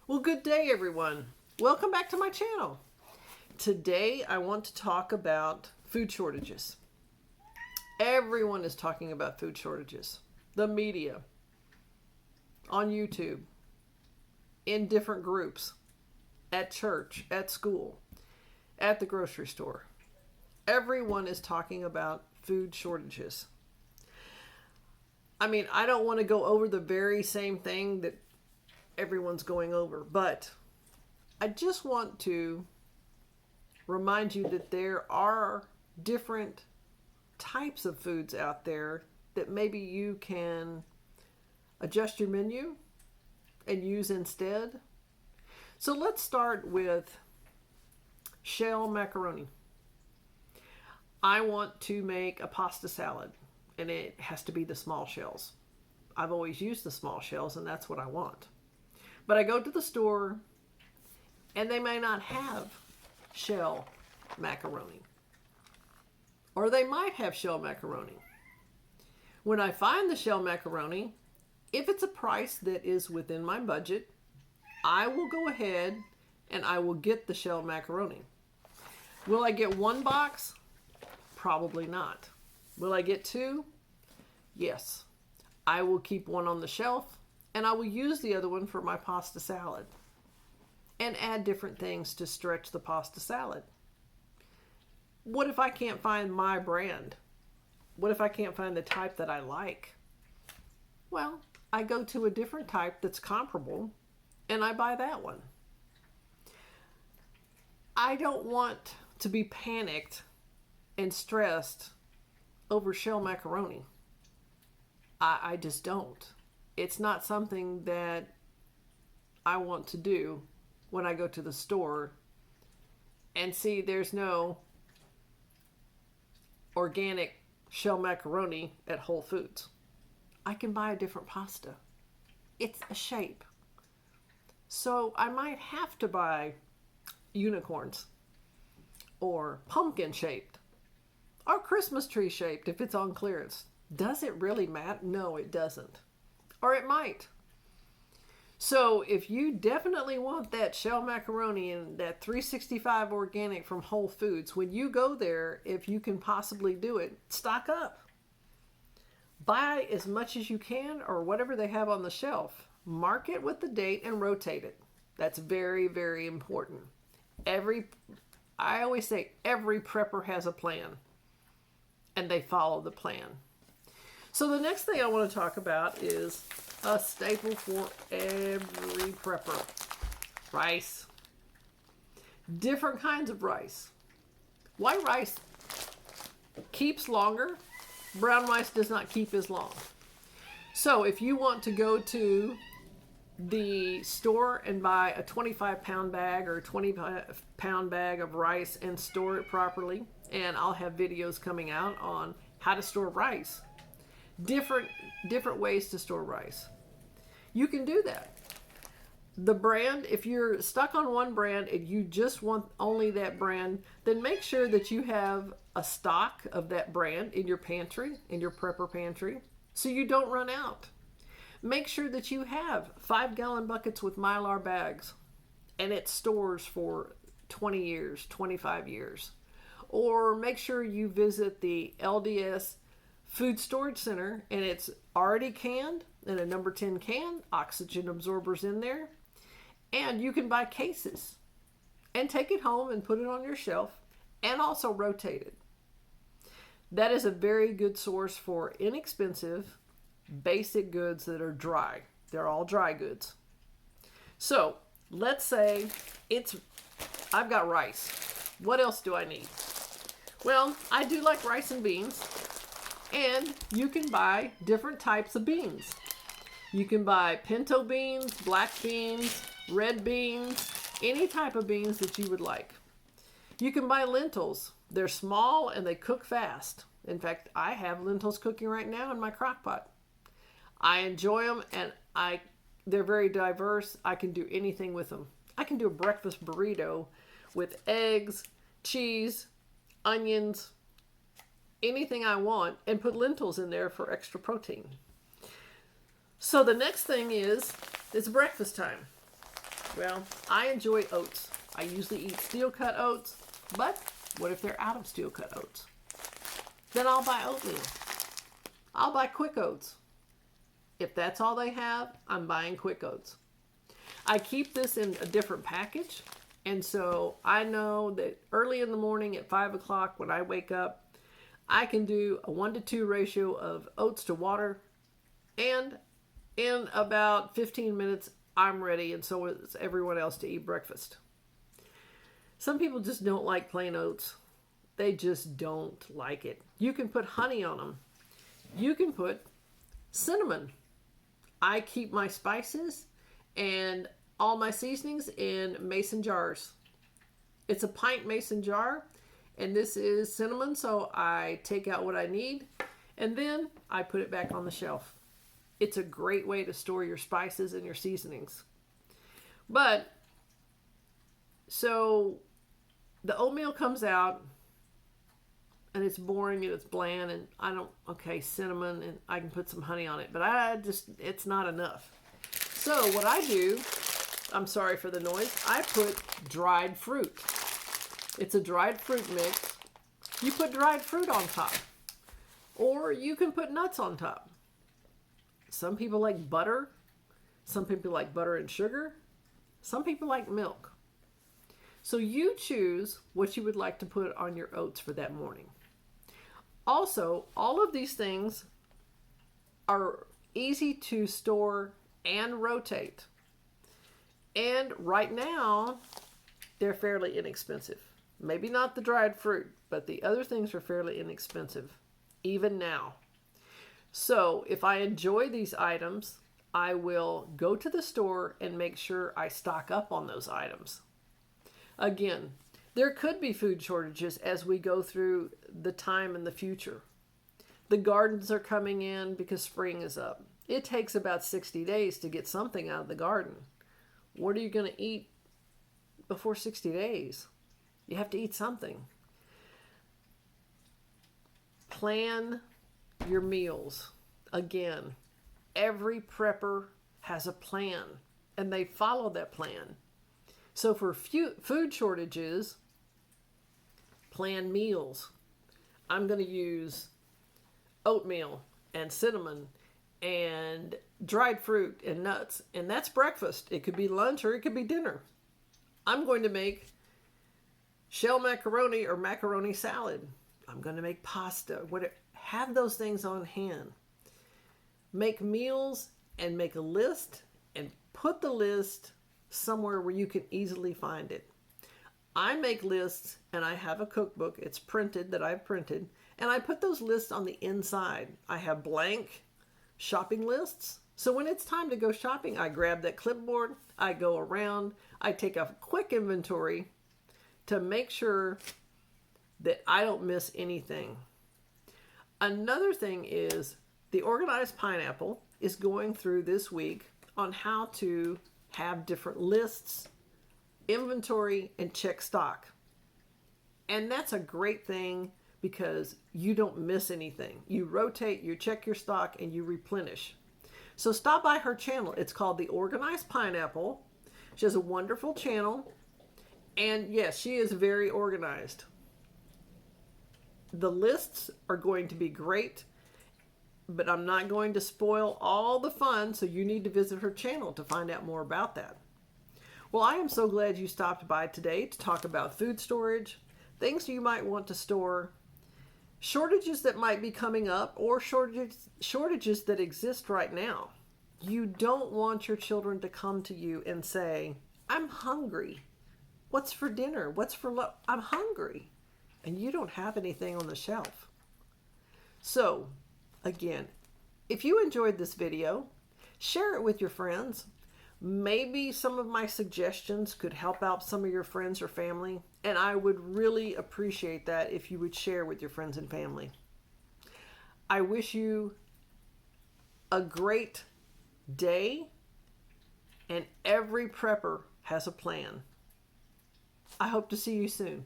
Well, good day, everyone. Welcome back to my channel. Today, I want to talk about food shortages. Everyone is talking about food shortages. The media, on YouTube, in different groups, at church, at school, at the grocery store. Everyone is talking about food shortages. I mean, I don't want to go over the very same thing that everyone's going over, but I just want to remind you that there are different types of foods out there that maybe you can adjust your menu and use instead. So let's start with shell macaroni. I want to make a pasta salad, and it has to be the small shells. I've always used the small shells, and that's what I want. But I go to the store, and they may not have shell macaroni. Or they might have shell macaroni. When I find the shell macaroni, if it's a price that is within my budget, I will go ahead and I will get the shell macaroni. Will I get one box? Probably not. Will I get two? Yes. I will keep one on the shelf, and I will use the other one for my pasta salad and add different things to stretch the pasta salad. What if I can't find my brand? What if I can't find the type that I like? Well, I go to a different type that's comparable, and I buy that one. I don't want to be panicked and stressed over shell macaroni. I just don't. It's not something that I want to do when I go to the store and see there's no organic shell macaroni at Whole Foods. I can buy a different pasta. It's a shape. So I might have to buy unicorns or pumpkin shaped or Christmas tree shaped if it's on clearance. Does it really matter? No, it doesn't. Or it might. So if you definitely want that shell macaroni and that 365 organic from Whole Foods, when you go there, if you can possibly do it, stock up. Buy as much as you can or whatever they have on the shelf. Mark it with the date and rotate it. That's very, very important. I always say every prepper has a plan, and they follow the plan. So the next thing I want to talk about is a staple for every prepper. Rice. Different kinds of rice. White rice keeps longer. Brown rice does not keep as long. So if you want to go to the store and buy a 25-pound bag or a 20-pound bag of rice and store it properly, and I'll have videos coming out on how to store rice. Different ways to store rice. You can do that. The brand, if you're stuck on one brand and you just want only that brand, then make sure that you have a stock of that brand in your pantry, in your prepper pantry, so you don't run out. Make sure that you have 5-gallon buckets with Mylar bags, and it stores for 20 years, 25 years. Or make sure you visit the LDS Food Storage Center, and it's already canned in a number 10 can, oxygen absorbers in there, and you can buy cases and take it home and put it on your shelf and also rotate it. That is a very good source for inexpensive, basic goods that are dry. They're all dry goods. So let's say I've got rice. What else do I need? Well, I do like rice and beans. And you can buy different types of beans. You can buy pinto beans, black beans, red beans, any type of beans that you would like. You can buy lentils. They're small and they cook fast. In fact, I have lentils cooking right now in my crock pot. I enjoy them, and they're very diverse. I can do anything with them. I can do a breakfast burrito with eggs, cheese, onions, anything I want, and put lentils in there for extra protein. So the next thing is, it's breakfast time. Well, I enjoy oats. I usually eat steel-cut oats, but what if they're out of steel-cut oats? Then I'll buy oatmeal. I'll buy quick oats. If that's all they have, I'm buying quick oats. I keep this in a different package, and so I know that early in the morning at 5 o'clock when I wake up, I can do a 1-to-2 ratio of oats to water, and in about 15 minutes, I'm ready, and so is everyone else to eat breakfast. Some people just don't like plain oats. They just don't like it. You can put honey on them. You can put cinnamon. I keep my spices and all my seasonings in mason jars. It's a pint mason jar, and this is cinnamon, so I take out what I need, and then I put it back on the shelf. It's a great way to store your spices and your seasonings. But, so the oatmeal comes out, and it's boring and it's bland, and cinnamon, and I can put some honey on it, but it's not enough. So what I do, I'm sorry for the noise, I put dried fruit. It's a dried fruit mix. You put dried fruit on top, or you can put nuts on top. Some people like butter. Some people like butter and sugar. Some people like milk. So you choose what you would like to put on your oats for that morning. Also, all of these things are easy to store and rotate. And right now, they're fairly inexpensive. Maybe not the dried fruit, but the other things are fairly inexpensive, even now. So if I enjoy these items, I will go to the store and make sure I stock up on those items. Again, there could be food shortages as we go through the time in the future. The gardens are coming in because spring is up. It takes about 60 days to get something out of the garden. What are you going to eat before 60 days? You have to eat something. Plan your meals. Again, every prepper has a plan, and they follow that plan. So for food shortages, plan meals. I'm going to use oatmeal and cinnamon and dried fruit and nuts, and that's breakfast. It could be lunch or it could be dinner. I'm going to make shell macaroni or macaroni salad. I'm going to make pasta. Have those things on hand. Make meals and make a list and put the list somewhere where you can easily find it. I make lists, and I have a cookbook. It's printed, that I've printed, and I put those lists on the inside. I have blank shopping lists. So when it's time to go shopping, I grab that clipboard, I go around, I take a quick inventory to make sure that I don't miss anything. Another thing is the Organized Pineapple is going through this week on how to have different lists, inventory, and check stock. And that's a great thing because you don't miss anything. You rotate, you check your stock, and you replenish. So stop by her channel. It's called The Organized Pineapple. She has a wonderful channel. And yes, she is very organized. The lists are going to be great, but I'm not going to spoil all the fun, so you need to visit her channel to find out more about that. Well, I am so glad you stopped by today to talk about food storage, things you might want to store, shortages that might be coming up, or shortages that exist right now. You don't want your children to come to you and say, I'm hungry. What's for dinner? What's for lunch? I'm hungry. And you don't have anything on the shelf. So, again, if you enjoyed this video, share it with your friends. Maybe some of my suggestions could help out some of your friends or family, and I would really appreciate that if you would share with your friends and family. I wish you a great day, and every prepper has a plan. I hope to see you soon.